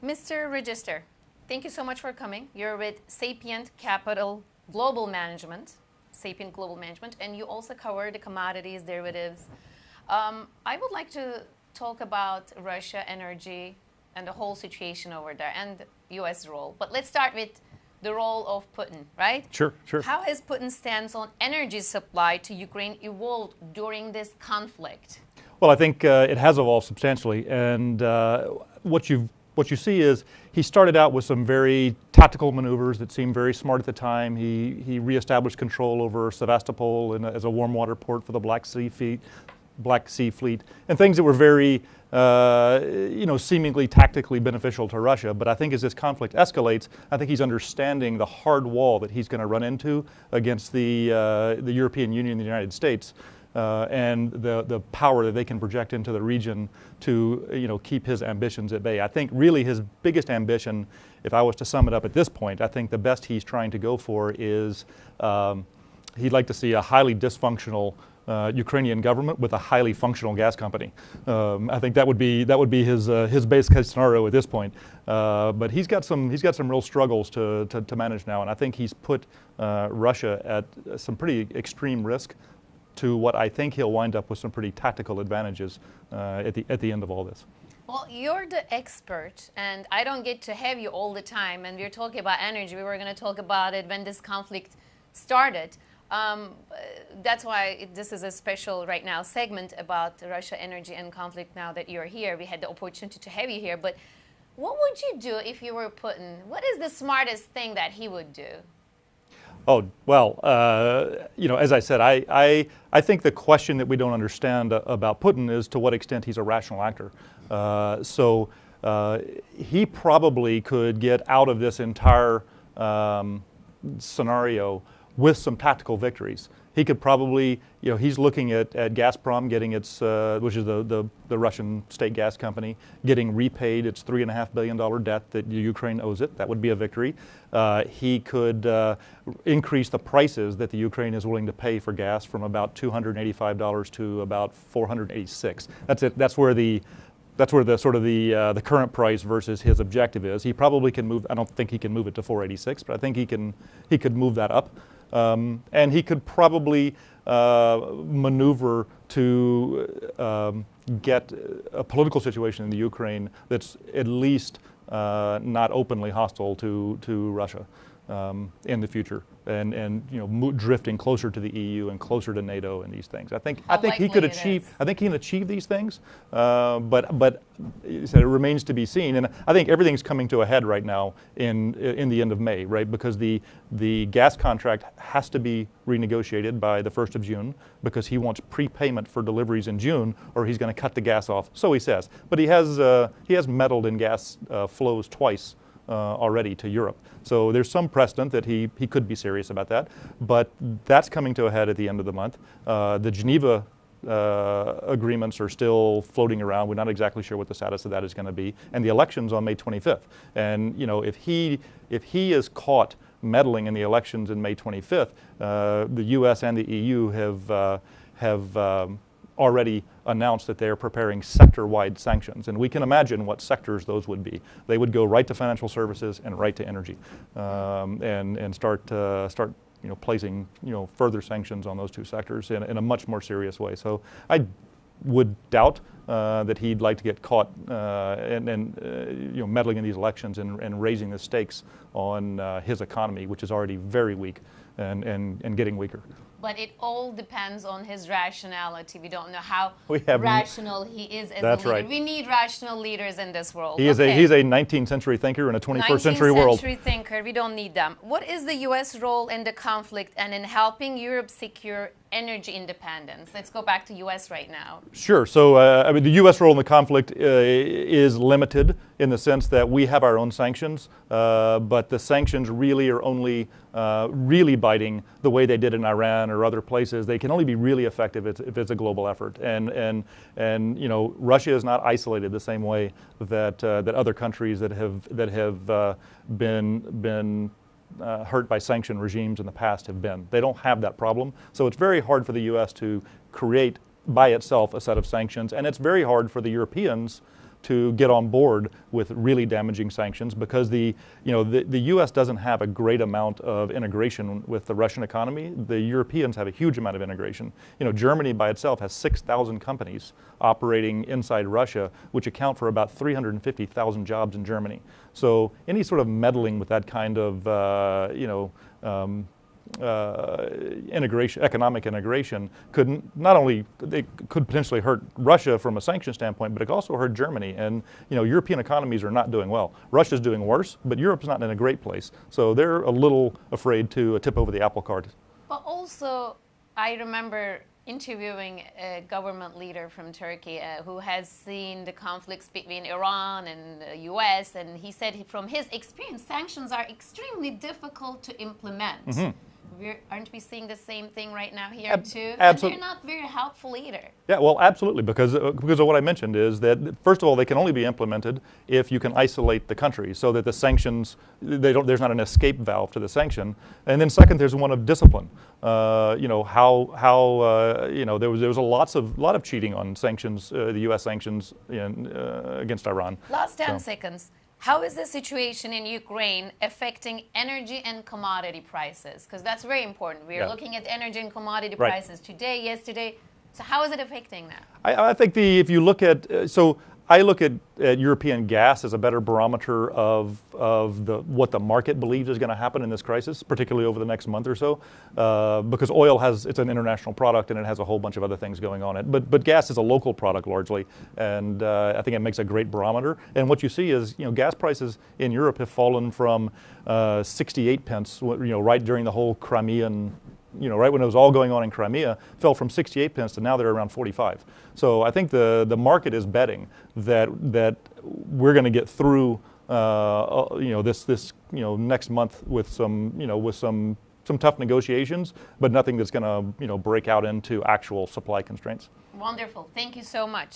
Mr. Register, thank you so much for coming. You're with Sapient Capital Global Management, Sapient Global Management, and you also cover the commodities, derivatives. I would like to talk about Russia energy and the whole situation over there and U.S. role. But let's start with the role of Putin, right? Sure. How has Putin's stance on energy supply to Ukraine evolved during this conflict? Well, I think it has evolved substantially, and what you see is he started out with some very tactical maneuvers that seemed very smart at the time. He reestablished control over Sevastopol as a warm water port for the Black Sea Fleet, and things that were very seemingly tactically beneficial to Russia. But I think as this conflict escalates, I think he's understanding the hard wall that he's going to run into against the European Union and the United States. And the power that they can project into the region to keep his ambitions at bay. I think really his biggest ambition, if I was to sum it up at this point, I think the best he's trying to go for is he'd like to see a highly dysfunctional Ukrainian government with a highly functional gas company. I think that would be his base case scenario at this point. But he's got some real struggles to manage now, and I think he's put Russia at some pretty extreme risk to what I think he'll wind up with some pretty tactical advantages at the end of all this. Well, you're the expert, and I don't get to have you all the time. And we're talking about energy. We were going to talk about it when this conflict started. That's why this is a special right now segment about Russia energy and conflict. Now that you're here, we had the opportunity to have you here. But what would you do if you were Putin? What is the smartest thing that he would do? Oh, well, as I said, I think the question that we don't understand about Putin is to what extent he's a rational actor. So he probably could get out of this entire scenario with some tactical victories. He could probably, he's looking at Gazprom getting its, which is the Russian state gas company, getting repaid its $3.5 billion debt that Ukraine owes it. That would be a victory. He could increase the prices that the Ukraine is willing to pay for gas from about $285 to about $486. That's it. That's where the sort of the current price versus his objective is. He probably can move. I don't think he can move it to 486, but I think he could move that up. And he could probably maneuver to get a political situation in the Ukraine that's at least not openly hostile to Russia in the future, and drifting closer to the EU and closer to NATO and these things. I think he could achieve. I think he can achieve these things, but it remains to be seen. And I think everything's coming to a head right now in the end of May, right? Because the gas contract has to be renegotiated by the 1st of June because he wants prepayment for deliveries in June, or he's going to cut the gas off. So he says, but he has meddled in gas flows twice already to Europe. So there's some precedent that he could be serious about that, but that's coming to a head at the end of the month. The Geneva agreements are still floating around. We're not exactly sure what the status of that is going to be, and the election's on May 25th. And if he is caught meddling in the elections in May 25th, the U.S. and the EU have already announced that they are preparing sector-wide sanctions, and we can imagine what sectors those would be. They would go right to financial services and right to energy, and start placing further sanctions on those two sectors in a much more serious way. So I would doubt that he'd like to get caught meddling in these elections and raising the stakes on his economy, which is already very weak and getting weaker. But it all depends on his rationality. We don't know how rational he is as a leader. Right. We need rational leaders in this world. He's a 19th century thinker in a 21st century world. 19th century thinker. We don't need them. What is the U.S. role in the conflict and in helping Europe secure energy independence? Let's go back to U.S. right now. Sure. So, the U.S. role in the conflict is limited in the sense that we have our own sanctions, but the sanctions really are only really biting the way they did in Iran or other places. They can only be really effective if it's a global effort. And Russia is not isolated the same way that other countries that have been hurt by sanction regimes in the past have been. They don't have that problem. So it's very hard for the U.S. to create by itself a set of sanctions, and it's very hard for the Europeans to get on board with really damaging sanctions because the U.S. doesn't have a great amount of integration with the Russian economy. The Europeans have a huge amount of integration. Germany by itself has 6,000 companies operating inside Russia, which account for about 350,000 jobs in Germany. So any sort of meddling with that kind of integration, economic integration, could not only it could potentially hurt Russia from a sanction standpoint, but it could also hurt Germany. And European economies are not doing well. Russia's doing worse, but Europe's not in a great place. So they're a little afraid to tip over the apple cart. But also, I remember interviewing a government leader from Turkey who has seen the conflicts between Iran and the US, and he said from his experience, sanctions are extremely difficult to implement. Mm-hmm. Aren't we seeing the same thing right now here too? And they're not very helpful either. Yeah, well, absolutely, because of what I mentioned is that, first of all, they can only be implemented if you can isolate the country so that the sanctions, there's not an escape valve to the sanction. And then second, there's one of discipline. There was a lot of cheating on sanctions, the U.S. sanctions against Iran. Last 10 seconds. How is the situation in Ukraine affecting energy and commodity prices? Because that's very important. We are looking at energy and commodity prices today, yesterday. So how is it affecting that? I think if you look at, I look at European gas as a better barometer of what the market believes is going to happen in this crisis, particularly over the next month or so, because oil it's an international product and it has a whole bunch of other things going on it. But gas is a local product largely, and I think it makes a great barometer. And what you see is, gas prices in Europe have fallen from 68 pence, right during the whole Crimean. Right when it was all going on in Crimea, fell from 68 pence to now they're around 45. So I think the market is betting that we're going to get through this next month with some tough negotiations, but nothing that's going to break out into actual supply constraints. Wonderful. Thank you so much.